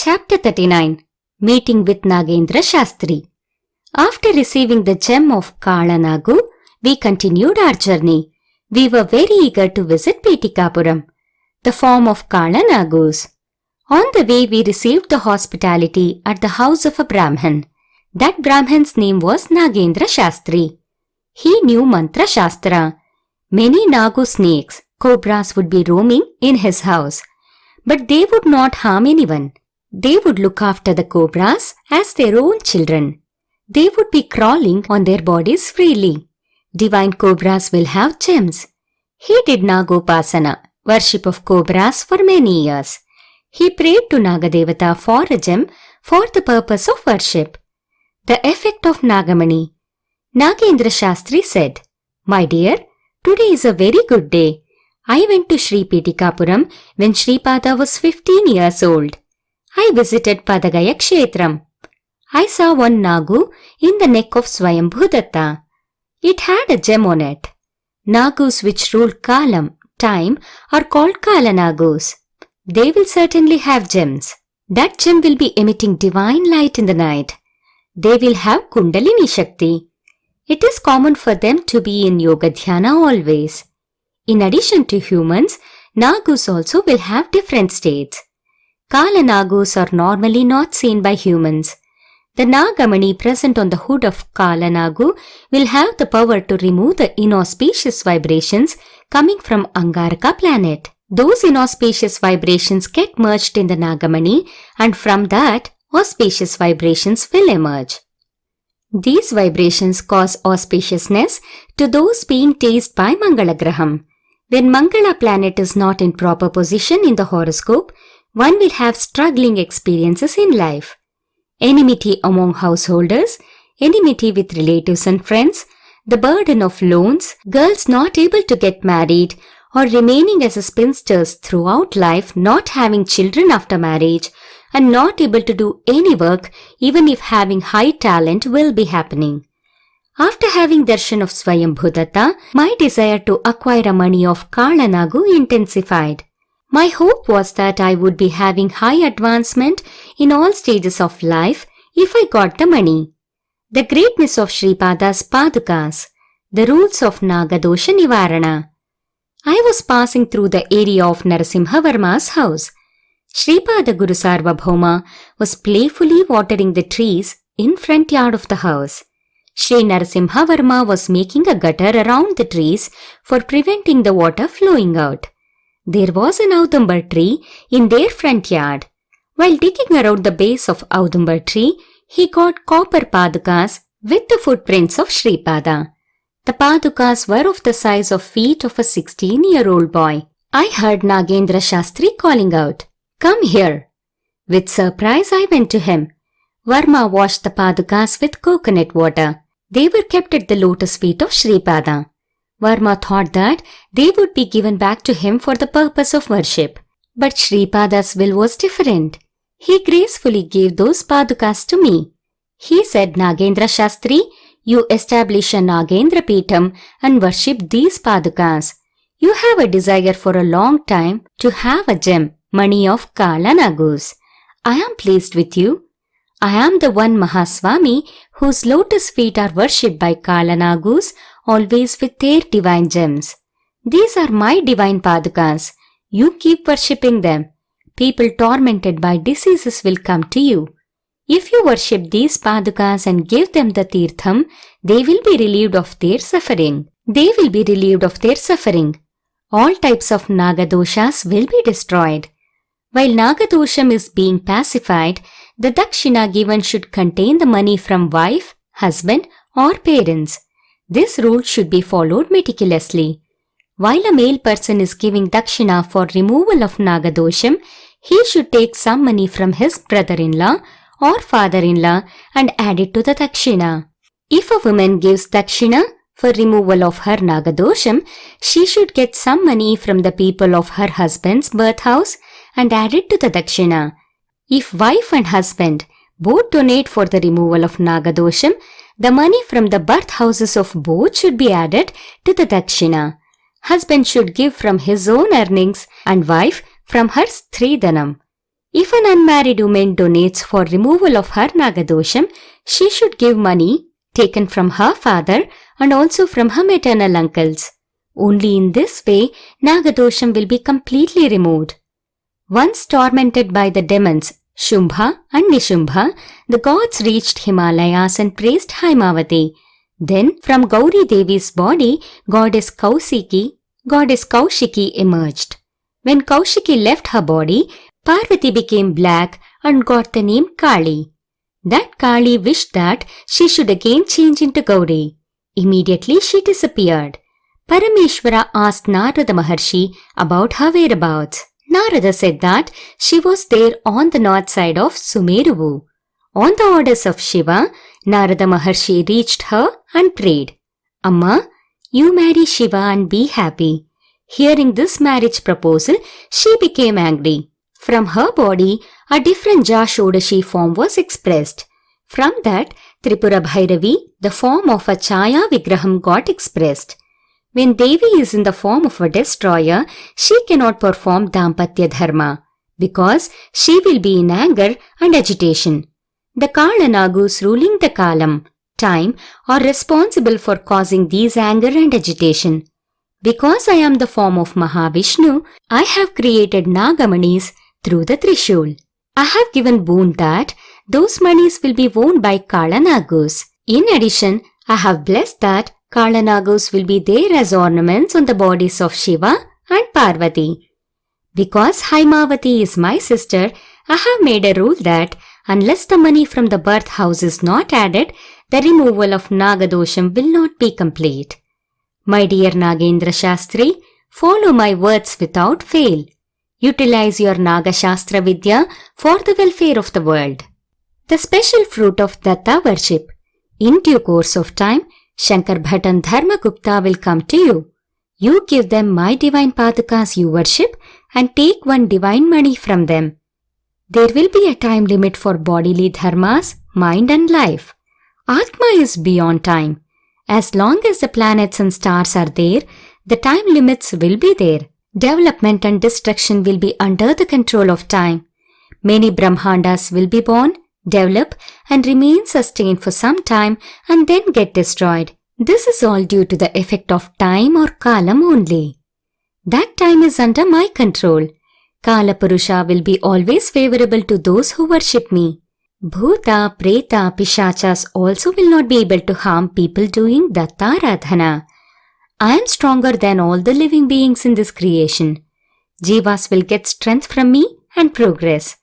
Chapter 39 Meeting with Nagendra Shastri. After receiving the gem of Kaala Nagu, we continued our journey. We were very eager to visit Petikapuram, the form of Kaala Nagus. On the way, we received the hospitality at the house of a Brahman. That Brahman's name was Nagendra Shastri. He knew Mantra Shastra. Many Nagu snakes, cobras would be roaming in his house. But they would not harm anyone. They would look after the cobras as their own children. They would be crawling on their bodies freely. Divine cobras will have gems. He did Nagopasana, worship of cobras, for many years. He prayed to Nagadevata for a gem for the purpose of worship. The effect of Nagamani. Nagendra Shastri said, "My dear, today is a very good day. I went to Sri Petikapuram when Sripada was 15 years old. I visited Padagaya Kshetram. I saw one Nagu in the neck of Swayambhu Datta. It had a gem on it. Nagus which rule kaalam, time, are called Kaala Nagus. They will certainly have gems. That gem will be emitting divine light in the night. They will have Kundalini Shakti. It is common for them to be in Yoga Dhyana always. In addition to humans, Nagus also will have different states. Kaala Nagus are normally not seen by humans. The Nagamani present on the hood of Kaala Nagu will have the power to remove the inauspicious vibrations coming from Angaraka planet. Those inauspicious vibrations get merged in the Nagamani, and from that, auspicious vibrations will emerge. These vibrations cause auspiciousness to those being tasted by Mangalagraham. When Mangala planet is not in proper position in the horoscope, one will have struggling experiences in life. Enmity among householders, enmity with relatives and friends, the burden of loans, girls not able to get married or remaining as spinsters throughout life, not having children after marriage, and not able to do any work even if having high talent will be happening. After having darshan of Swayambhu Datta, my desire to acquire money of Kaala Nagu intensified. My hope was that I would be having high advancement in all stages of life if I got the money. The greatness of Sripada's padukas, the rules of Nagadosha Nivarana. I was passing through the area of Narasimhavarma's house. Sripada Guru Sarvabhauma was playfully watering the trees in front yard of the house. Sri Narasimhavarma was making a gutter around the trees for preventing the water flowing out. There was an Audumbar tree in their front yard. While digging around the base of Audumbar tree, he got copper padukas with the footprints of Sripada. The padukas were of the size of feet of a 16-year-old boy. I heard Nagendra Shastri calling out, "Come here." With surprise, I went to him. Varma washed the padukas with coconut water. They were kept at the lotus feet of Sripada. Varma thought that they would be given back to him for the purpose of worship. But Sripada's will was different. He gracefully gave those padukas to me. He said, "Nagendra Shastri, you establish a Nagendra Peetham and worship these padukas. You have a desire for a long time to have a gem, money of Kaala Nagus. I am pleased with you. I am the one Mahaswami whose lotus feet are worshipped by Kaala Nagus always with their divine gems. These are my divine padukas. You keep worshipping them. People tormented by diseases will come to you. If you worship these padukas and give them the tirtham, they will be relieved of their suffering. All types of Nagadoshas will be destroyed. While Nagadosham is being pacified, the dakshina given should contain the money from wife, husband, or parents. This rule should be followed meticulously. While a male person is giving dakshina for removal of Nagadosham, he should take some money from his brother-in-law or father-in-law and add it to the dakshina. If a woman gives dakshina for removal of her Nagadosham, she should get some money from the people of her husband's birth house and add it to the dakshina. If wife and husband both donate for the removal of Nagadosham, the money from the birth houses of both should be added to the dakshina. Husband should give from his own earnings and wife from her stridhanam. If an unmarried woman donates for removal of her Nagadosham, she should give money taken from her father and also from her maternal uncles. Only in this way, Nagadosham will be completely removed. Once tormented by the demons, Shumbha and Nishumbha, the gods reached Himalayas and praised Haimavati. Then, from Gauri Devi's body, goddess Kaushiki emerged. When Kaushiki left her body, Parvati became black and got the name Kali. That Kali wished that she should again change into Gauri. Immediately she disappeared. Parameshwara asked Narada Maharshi about her whereabouts. Narada said that she was there on the north side of Sumeruvu. On the orders of Shiva, Narada Maharshi reached her and prayed, "Amma, you marry Shiva and be happy." Hearing this marriage proposal, she became angry. From her body, a different Jashodashi form was expressed. From that, Tripura Bhairavi, the form of a Chaya Vigraham, got expressed. When Devi is in the form of a destroyer, she cannot perform Dampatya Dharma, because she will be in anger and agitation. The Kaala Nagus ruling the kaalam, time, are responsible for causing these anger and agitation. Because I am the form of Mahavishnu, I have created Nagamanis through the Trishul. I have given boon that those manis will be worn by Kaala Nagus. In addition, I have blessed that Kaala Nagus will be there as ornaments on the bodies of Shiva and Parvati. Because Haimavati is my sister, I have made a rule that unless the money from the birth house is not added, the removal of Nagadosham will not be complete. My dear Nagendra Shastri, follow my words without fail. Utilize your Naga Shastra Vidya for the welfare of the world. The special fruit of Datta worship. In due course of time, Shankar, Bhatt and Dharma Gupta will come to you. You give them my divine padukas you worship and take one divine money from them. There will be a time limit for bodily dharmas, mind and life. Atma is beyond time. As long as the planets and stars are there, the time limits will be there. Development and destruction will be under the control of time. Many brahmandas will be born, develop and remain sustained for some time and then get destroyed. This is all due to the effect of time or kaalam only. That time is under my control. Kaala Purusha will be always favourable to those who worship me. Bhuta, Pretha, Pisachas also will not be able to harm people doing Datta aradhana. I am stronger than all the living beings in this creation. Jeevas will get strength from me and progress.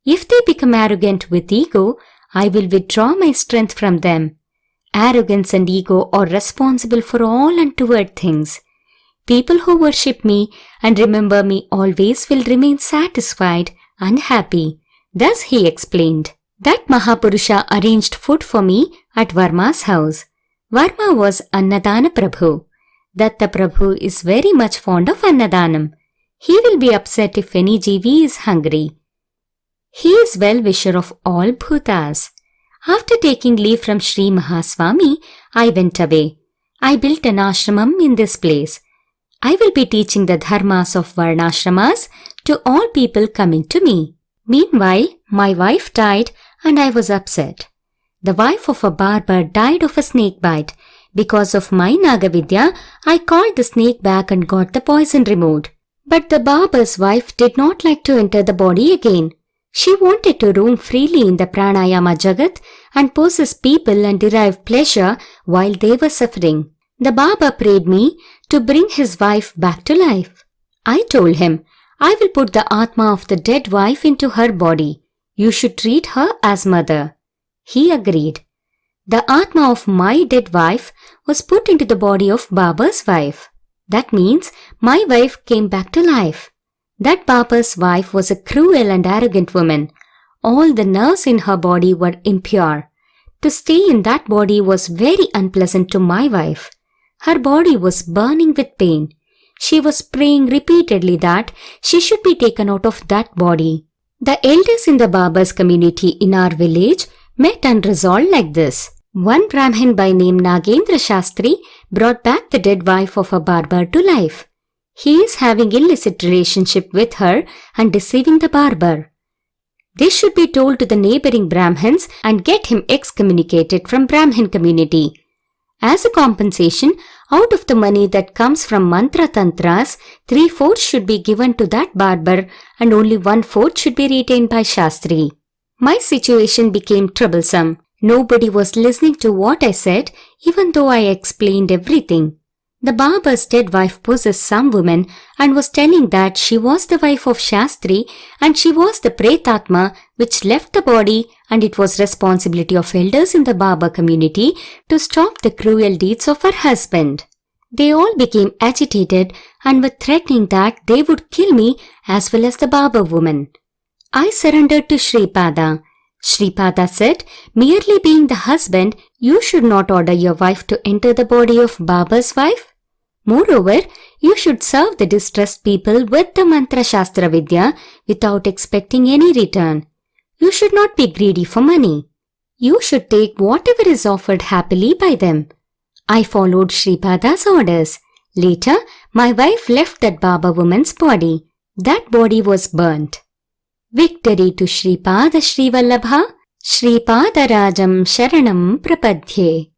If they become arrogant with ego, I will withdraw my strength from them. Arrogance and ego are responsible for all untoward things. People who worship me and remember me always will remain satisfied and happy. Thus he explained. That Mahapurusha arranged food for me at Varma's house. Varma was Annadana Prabhu. Datta Prabhu is very much fond of Annadanam. He will be upset if any Jeevi is hungry. He is well-wisher of all Bhutas. After taking leave from Sri Mahaswami, I went away. I built an ashramam in this place. I will be teaching the dharmas of varnashramas to all people coming to me. Meanwhile, my wife died and I was upset. The wife of a barber died of a snake bite. Because of my Nagavidya, I called the snake back and got the poison removed. But the barber's wife did not like to enter the body again. She wanted to roam freely in the pranayama jagat and possess people and derive pleasure while they were suffering. The barber prayed me to bring his wife back to life. I told him, I will put the Atma of the dead wife into her body. You should treat her as mother. He agreed. The Atma of my dead wife was put into the body of Baba's wife. That means my wife came back to life. That Baba's wife was a cruel and arrogant woman. All the nerves in her body were impure. To stay in that body was very unpleasant to my wife. Her body was burning with pain. She was praying repeatedly that she should be taken out of that body. The elders in the Baba's community in our village met and resolved like this. One Brahmin by name Nagendra Shastri brought back the dead wife of a barber to life. He is having illicit relationship with her and deceiving the barber. This should be told to the neighboring Brahmins and get him excommunicated from Brahmin community. As a compensation, out of the money that comes from mantra tantras, 3/4 should be given to that barber and only 1/4 should be retained by Shastri. My situation became troublesome. Nobody was listening to what I said, even though I explained everything. The barber's dead wife possessed some woman and was telling that she was the wife of Shastri and she was the Pretha which left the body, and it was responsibility of elders in the barber community to stop the cruel deeds of her husband. They all became agitated and were threatening that they would kill me as well as the barber woman. I surrendered to Sripada. Sripada said, merely being the husband, you should not order your wife to enter the body of barber's wife. Moreover, you should serve the distressed people with the mantra shastra vidya without expecting any return. You should not be greedy for money. You should take whatever is offered happily by them. I followed Sripada's orders. Later, my wife left that barber woman's body. That body was burnt. Victory to Sripada Srivallabha, Sripada Rajam Sharanam Prapadhye.